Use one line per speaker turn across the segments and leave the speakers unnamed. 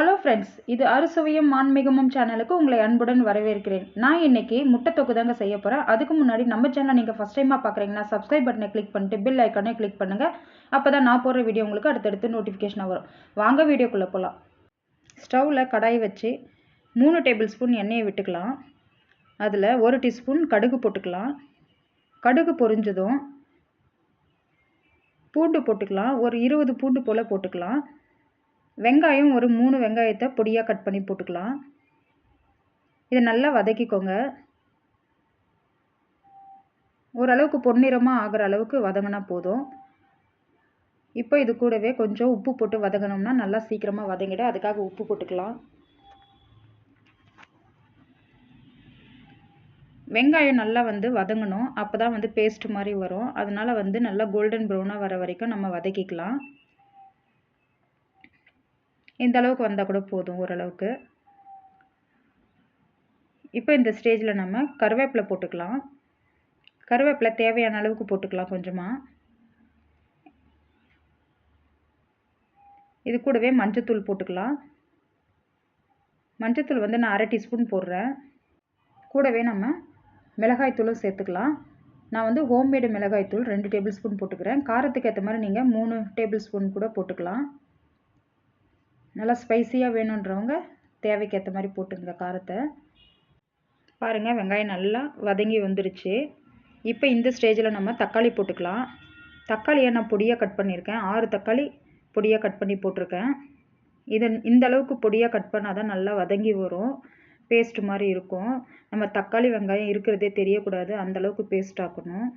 Hello friends, இது அறுசுவையும் ஆன்மீகமும் சேனலுக்கு உங்களை அன்புடன் வரவேற்கிறேன். நான் இன்னைக்கு முட்டை தொக்கு தாங்க செய்ய போகிறேன். அதுக்கு முன்னாடி நம்ம சேனலை நீங்கள் ஃபஸ்ட் டைமாக பார்க்குறீங்கன்னா சப்ஸ்கிரைப் பட்டனை கிளிக் பண்ணிட்டு பெல் ஐக்கானே கிளிக் பண்ணுங்கள். அப்போ தான் நான் போடுற வீடியோ உங்களுக்கு அடுத்தடுத்து நோட்டிஃபிகேஷனாக வரும். வாங்க வீடியோக்குள்ளே போகலாம். ஸ்டவ்வில் கடாய் வச்சு 3 டேபிள் ஸ்பூன் எண்ணெயை விட்டுக்கலாம். அதில் 1 டீஸ்பூன் கடுகு போட்டுக்கலாம். கடுகு பொரிஞ்சதும் பூண்டு போட்டுக்கலாம். ஒரு 20 பூண்டு போல் போட்டுக்கலாம். வெங்காயம் ஒரு 3 வெங்காயத்தை பொடியாக கட் பண்ணி போட்டுக்கலாம். இதை நல்லா வதக்கிக்கோங்க. ஓரளவுக்கு பொன்னிறமாக ஆகிற அளவுக்கு வதங்கினா போதும். இப்போ இது கூடவே கொஞ்சம் உப்பு போட்டு வதங்கினோம்னா நல்லா சீக்கிரமாக வதங்கிட, அதுக்காக உப்பு போட்டுக்கலாம். வெங்காயம் நல்லா வதங்கணும். அப்போ தான் பேஸ்ட் மாதிரி வரும். அதனால் நல்லா கோல்டன் ப்ரௌனாக வர வரைக்கும் நம்ம வதக்கிக்கலாம். இந்த அளவுக்கு வந்தால் கூட போதும் ஓரளவுக்கு. இப்போ இந்த ஸ்டேஜில் நம்ம கருவேப்பிலை போட்டுக்கலாம். கருவேப்பிலை தேவையான அளவுக்கு போட்டுக்கலாம் கொஞ்சமாக. இது கூடவே மஞ்சத்தூள் போட்டுக்கலாம். மஞ்சத்தூள் நான் 1/2 டீஸ்பூன் போடுறேன். கூடவே நம்ம மிளகாய்த்தூளும் சேர்த்துக்கலாம். நான் ஹோம்மேடு மிளகாய்த்தூள் 2 டேபிள் ஸ்பூன் போட்டுக்கிறேன். காரத்துக்கு ஏற்ற மாதிரி நீங்கள் 3 டேபிள் ஸ்பூன் கூட போட்டுக்கலாம். நல்லா ஸ்பைஸியாக வேணுன்றவங்க தேவைக்கு ஏற்ற மாதிரி போட்டுங்க காரத்தை. பாருங்கள், வெங்காயம் நல்லா வதங்கி வந்துருச்சு. இப்போ இந்த ஸ்டேஜில் நம்ம தக்காளி போட்டுக்கலாம். தக்காளியை நான் பொடியாக கட் பண்ணியிருக்கேன். 6 தக்காளி பொடியாக கட் பண்ணி போட்டிருக்கேன். இந்த அளவுக்கு பொடியாக கட் பண்ணால் தான் நல்லா வதங்கி வரும், பேஸ்ட் மாதிரி இருக்கும். நம்ம தக்காளி வெங்காயம் இருக்கிறதே தெரியக்கூடாது, அந்தளவுக்கு பேஸ்ட் ஆக்கணும்.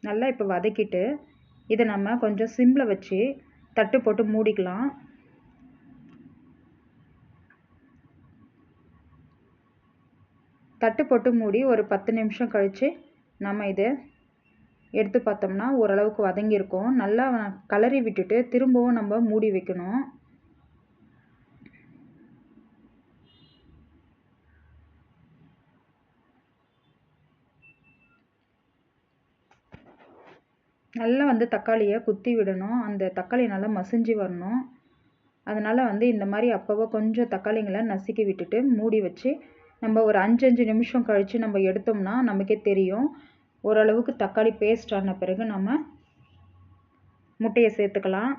நல்லா இப்போ வதக்கிட்டு இதை நம்ம கொஞ்சம் சிம்மில் வச்சு தட்டு போட்டு மூடிக்கலாம். தட்டு போட்டு மூடி ஒரு 10 நிமிஷம் கழித்து நம்ம இதை எடுத்து பார்த்தோம்னா ஓரளவுக்கு வதங்கியிருக்கும். நல்லா கலரி விட்டுட்டு திரும்பவும் நம்ம மூடி வைக்கணும். நல்லா தக்காளியை குத்தி விடணும். அந்த தக்காளி நல்லா மசிஞ்சு வரணும். அதனால் இந்த மாதிரி அப்போவோ கொஞ்சம் தக்காளிங்களை நசுக்கி விட்டுட்டு மூடி வச்சு நம்ம ஒரு 5 நிமிஷம் கழித்து நம்ம எடுத்தோம்னா நமக்கே தெரியும். ஓரளவுக்கு தக்காளி பேஸ்ட் ஆன பிறகு நம்ம முட்டையை சேர்த்துக்கலாம்.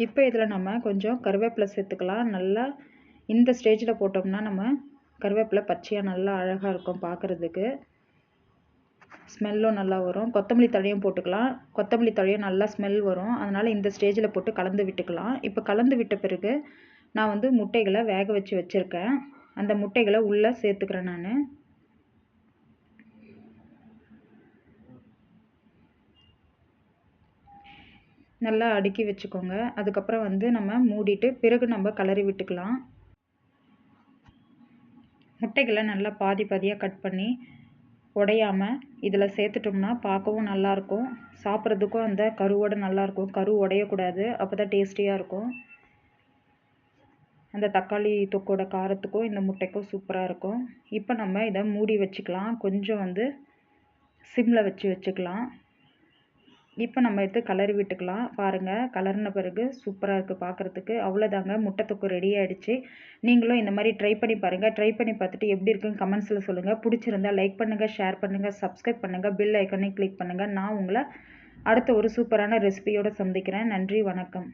இப்போ இதில் நம்ம கொஞ்சம் கருவேப்பிலை சேர்த்துக்கலாம். நல்லா இந்த ஸ்டேஜில் போட்டோம்னா நம்ம கருவேப்பிலை பச்சையாக நல்லா அழகாக இருக்கும் பார்க்குறதுக்கு. ஸ்மெல்லும் நல்லா வரும். கொத்தமல்லி தழையும் போட்டுக்கலாம். கொத்தமல்லி தழையும் நல்லா ஸ்மெல் வரும். அதனால் இந்த ஸ்டேஜில் போட்டு கலந்து விட்டுக்கலாம். இப்போ கலந்து விட்ட பிறகு நான் முட்டைகளை வேக வச்சு வச்சுருக்கேன். அந்த முட்டைகளை உள்ளே சேர்த்துக்கிறேன். நான் நல்லா அடுக்கி வச்சுக்கோங்க. அதுக்கப்புறம் நம்ம மூடிட்டு பிறகு நம்ம கலரி விட்டுக்கலாம். முட்டைகளை நல்லா பாதி பாதியாக கட் பண்ணி உடையாமல் இதில் சேர்த்துட்டோம்னா பார்க்கவும் நல்லாயிருக்கும், சாப்பிட்றதுக்கும் அந்த கருவோடு நல்லாயிருக்கும். கரு உடையக்கூடாது, அப்போ தான் டேஸ்டியாக இருக்கும். அந்த தக்காளி தொக்கோட காரத்துக்கும் இந்த முட்டைக்கும் சூப்பராக இருக்கும். இப்போ நம்ம இதை மூடி வச்சுக்கலாம். கொஞ்சம் சிம்மில் வச்சுக்கலாம். இப்போ நம்ம எடுத்து கலரி விட்டுக்கலாம். பாருங்கள், கலர்ன பிறகு சூப்பராக இருக்குது பார்க்குறதுக்கு. அவ்வளோதாங்க, முட்டை தொக்கு ரெடி ஆகிடுச்சு. நீங்களும் இந்த மாதிரி ட்ரை பண்ணி பாருங்கள். ட்ரை பண்ணி பார்த்துட்டு எப்படி இருக்குன்னு கமெண்ட்ஸில் சொல்லுங்கள். பிடிச்சிருந்தா லைக் பண்ணுங்கள், ஷேர் பண்ணுங்கள், சப்ஸ்கிரைப் பண்ணுங்கள், பெல் ஐக்கானே கிளிக் பண்ணுங்கள். நான் உங்களை அடுத்த ஒரு சூப்பரான ரெசிபியோடு சந்திக்கிறேன். நன்றி, வணக்கம்.